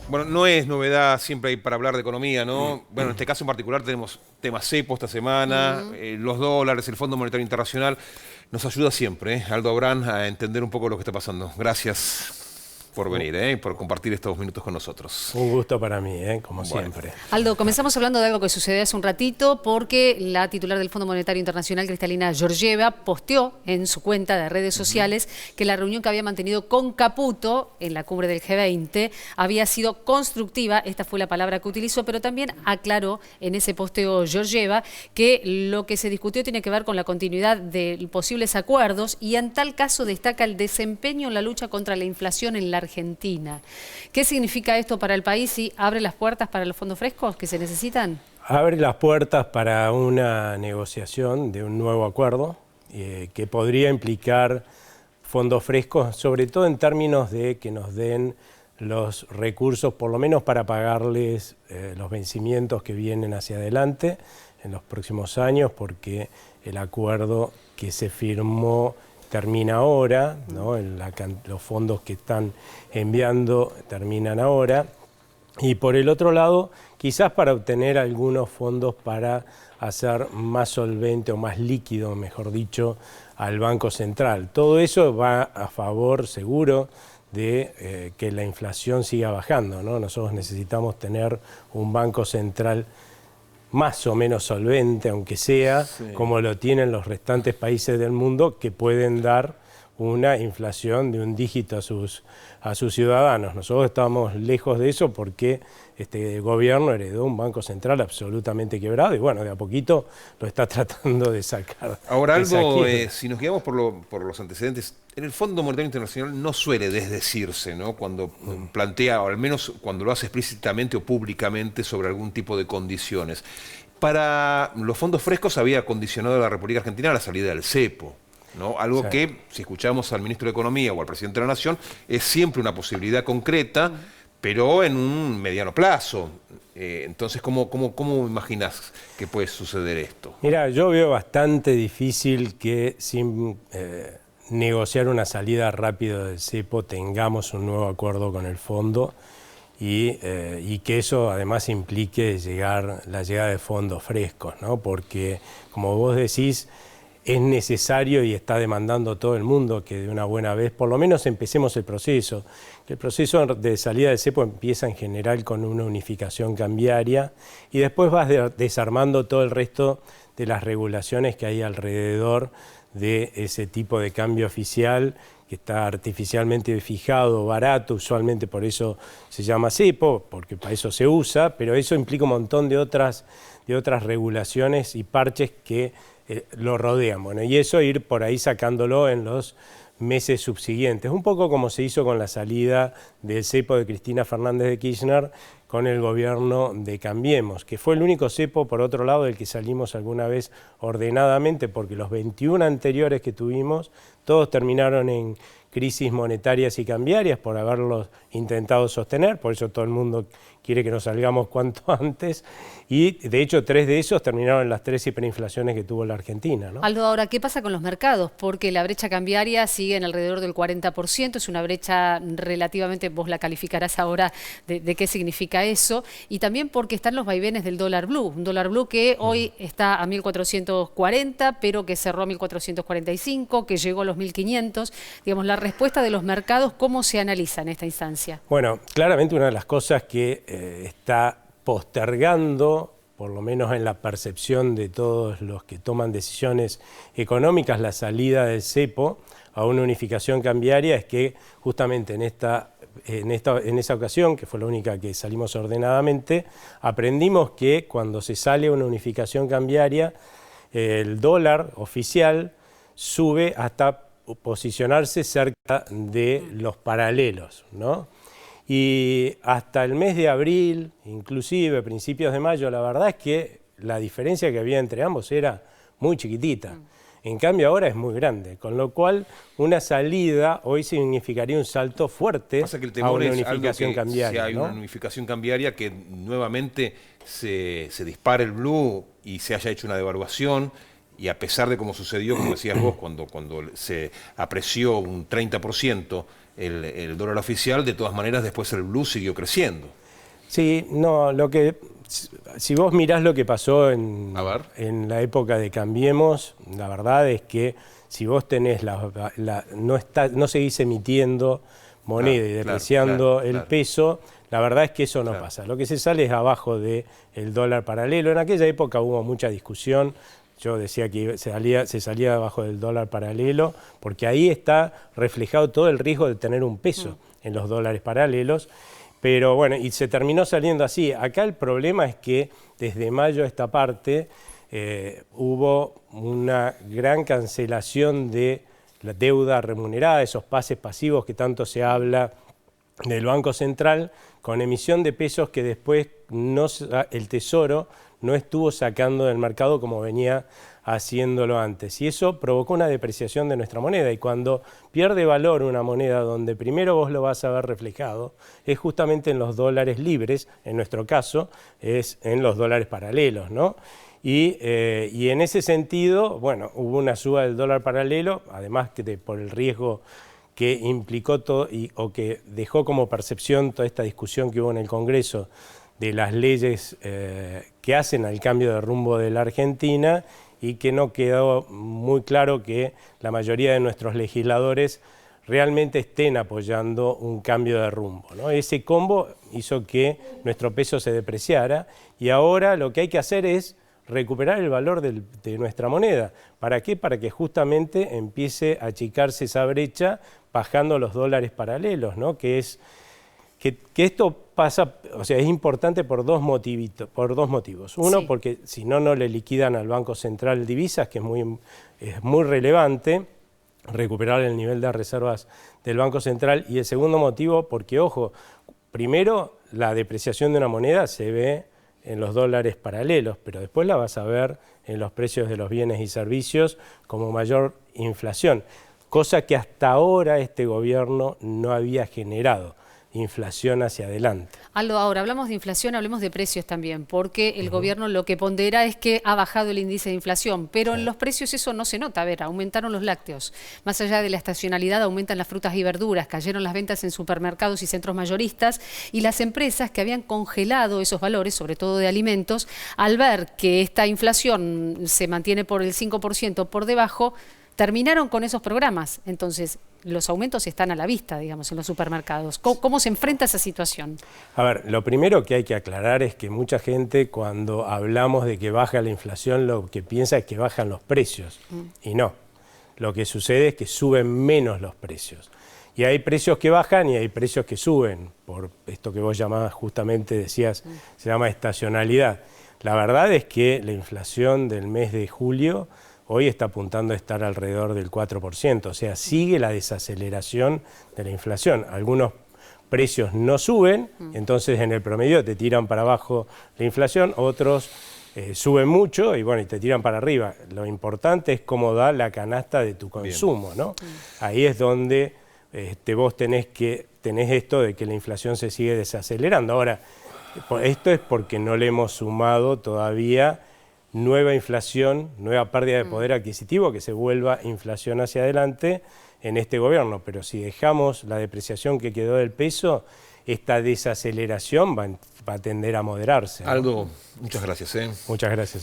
Bueno, no es novedad siempre hay para hablar de economía, ¿no? Bueno, en este caso en particular tenemos temas cepo esta semana, los dólares, el Fondo Monetario Internacional. Nos ayuda siempre, Aldo Abrán, a entender un poco lo que está pasando. Gracias por venir, y por compartir estos minutos con nosotros. Un gusto para mí, como Bueno. siempre. Aldo, comenzamos hablando de algo que sucedió hace un ratito porque la titular del Fondo Monetario Internacional, Kristalina Georgieva, posteó en su cuenta de redes sociales que la reunión que había mantenido con Caputo en la cumbre del G20 había sido constructiva, esta fue la palabra que utilizó, pero también aclaró en ese posteo Georgieva que lo que se discutió tiene que ver con la continuidad de posibles acuerdos y en tal caso destaca el desempeño en la lucha contra la inflación en la Argentina. ¿Qué significa esto para el país y abre las puertas para los fondos frescos que se necesitan? Abre las puertas para una negociación de un nuevo acuerdo que podría implicar fondos frescos, sobre todo en términos de que nos den los recursos, por lo menos para pagarles los vencimientos que vienen hacia adelante en los próximos años, porque el acuerdo que se firmó termina ahora, ¿no? Los fondos que están enviando terminan ahora. Y por el otro lado, quizás para obtener algunos fondos para hacer más solvente o más líquido, mejor dicho, al Banco Central. Todo eso va a favor, seguro, de que la inflación siga bajando, ¿no? Nosotros necesitamos tener un Banco Central más o menos solvente, aunque sea, como lo tienen los restantes países del mundo, que pueden dar una inflación de un dígito a sus ciudadanos. Nosotros estamos lejos de eso porque este gobierno heredó un Banco Central absolutamente quebrado y bueno, de a poquito lo está tratando de sacar. Ahora, Aldo, si nos guiamos por los antecedentes, en el Fondo Monetario Internacional no suele desdecirse, ¿no? Cuando plantea, o al menos cuando lo hace explícitamente o públicamente sobre algún tipo de condiciones. Para los fondos frescos había condicionado a la República Argentina la salida del cepo, ¿no? Algo que, si escuchamos al ministro de Economía o al presidente de la Nación, es siempre una posibilidad concreta, pero en un mediano plazo. Entonces, ¿cómo imaginas que puede suceder esto? Mira, yo veo bastante difícil que sin negociar una salida rápida del cepo tengamos un nuevo acuerdo con el fondo y que eso además implique la llegada de fondos frescos, ¿no? Porque, como vos decís, es necesario y está demandando todo el mundo que de una buena vez, por lo menos empecemos el proceso. El proceso de salida del cepo empieza en general con una unificación cambiaria y después vas desarmando todo el resto de las regulaciones que hay alrededor de ese tipo de cambio oficial que está artificialmente fijado, barato, usualmente por eso se llama cepo, porque para eso se usa, pero eso implica un montón de otras regulaciones y parches que lo rodean. Bueno, y eso ir por ahí sacándolo en los meses subsiguientes. Un poco como se hizo con la salida del cepo de Cristina Fernández de Kirchner con el gobierno de Cambiemos, que fue el único cepo, por otro lado, del que salimos alguna vez ordenadamente, porque los 21 anteriores que tuvimos, todos terminaron en crisis monetarias y cambiarias por haberlos intentado sostener, por eso todo el mundo quiere que nos salgamos cuanto antes, y de hecho 3 de esos terminaron en las 3 hiperinflaciones que tuvo la Argentina, ¿no? Aldo, ahora, ¿qué pasa con los mercados? Porque la brecha cambiaria sigue en alrededor del 40%, es una brecha relativamente, vos la calificarás ahora de qué significa eso, y también porque están los vaivenes del dólar blue, un dólar blue que hoy está a 1.440, pero que cerró a 1.445, que llegó a los 1.500, digamos, la respuesta de los mercados, ¿cómo se analiza en esta instancia? Bueno, claramente una de las cosas que está postergando, por lo menos en la percepción de todos los que toman decisiones económicas, la salida del cepo a una unificación cambiaria, es que justamente en esa ocasión, que fue la única que salimos ordenadamente, aprendimos que cuando se sale a una unificación cambiria, el dólar oficial sube hasta posicionarse cerca de los paralelos, ¿no? Y hasta el mes de abril, inclusive principios de mayo, la verdad es que la diferencia que había entre ambos era muy chiquitita. En cambio ahora es muy grande, con lo cual una salida hoy significaría un salto fuerte a una unificación cambiaria. Si hay una unificación cambiaria, que nuevamente se dispare el blue y se haya hecho una devaluación y a pesar de cómo sucedió, como decías vos, cuando se apreció un 30% el dólar oficial, de todas maneras después el blue siguió creciendo. Sí, no, si vos mirás lo que pasó en A ver. la época de Cambiemos, la verdad es que si vos tenés no seguís emitiendo moneda Claro, y depreciando el claro. peso, la verdad es que eso no pasa. Lo que se sale es abajo del dólar paralelo. En aquella época hubo mucha discusión. Yo decía que se salía abajo del dólar paralelo, porque ahí está reflejado todo el riesgo de tener un peso en los dólares paralelos. Pero bueno, y se terminó saliendo así. Acá el problema es que desde mayo a esta parte hubo una gran cancelación de la deuda remunerada, esos pases pasivos que tanto se habla del Banco Central, con emisión de pesos que después el Tesoro no estuvo sacando del mercado como venía haciéndolo antes. Y eso provocó una depreciación de nuestra moneda. Y cuando pierde valor una moneda donde primero vos lo vas a ver reflejado, es justamente en los dólares libres, en nuestro caso, es en los dólares paralelos, ¿no? Y en ese sentido, bueno, hubo una suba del dólar paralelo, además que por el riesgo que implicó todo o que dejó como percepción toda esta discusión que hubo en el Congreso de las leyes que hacen al cambio de rumbo de la Argentina, y que no quedó muy claro que la mayoría de nuestros legisladores realmente estén apoyando un cambio de rumbo, ¿no? Ese combo hizo que nuestro peso se depreciara, y ahora lo que hay que hacer es recuperar el valor de nuestra moneda. ¿Para qué? Para que justamente empiece a achicarse esa brecha bajando los dólares paralelos, ¿no? Que esto pasa, o sea, es importante por dos motivos. Uno, porque si no, no le liquidan al Banco Central divisas, que es muy relevante recuperar el nivel de reservas del Banco Central. Y el segundo motivo, porque, ojo, primero la depreciación de una moneda se ve en los dólares paralelos, pero después la vas a ver en los precios de los bienes y servicios como mayor inflación, cosa que hasta ahora este gobierno no había generado. Inflación hacia adelante. Aldo, ahora hablamos de inflación, hablemos de precios también, porque el gobierno lo que pondera es que ha bajado el índice de inflación, pero en los precios eso no se nota. A ver, aumentaron los lácteos, más allá de la estacionalidad aumentan las frutas y verduras, cayeron las ventas en supermercados y centros mayoristas, y las empresas que habían congelado esos valores, sobre todo de alimentos, al ver que esta inflación se mantiene por el 5% por debajo, terminaron con esos programas. Entonces, los aumentos están a la vista, digamos, en los supermercados. ¿Cómo se enfrenta esa situación? A ver, lo primero que hay que aclarar es que mucha gente, cuando hablamos de que baja la inflación, lo que piensa es que bajan los precios. Y no. Lo que sucede es que suben menos los precios. Y hay precios que bajan y hay precios que suben, por esto que vos llamabas, justamente decías, se llama estacionalidad. La verdad es que la inflación del mes de julio hoy está apuntando a estar alrededor del 4%, o sea, sigue la desaceleración de la inflación. Algunos precios no suben, entonces en el promedio te tiran para abajo la inflación, otros suben mucho y bueno, y te tiran para arriba. Lo importante es cómo da la canasta de tu consumo, ¿no? Ahí es donde vos tenés esto de que la inflación se sigue desacelerando. Ahora, esto es porque no le hemos sumado todavía nueva inflación, nueva pérdida de poder adquisitivo, que se vuelva inflación hacia adelante en este gobierno. Pero si dejamos la depreciación que quedó del peso, esta desaceleración va a tender a moderarse, ¿no? Aldo, muchas gracias. Muchas gracias.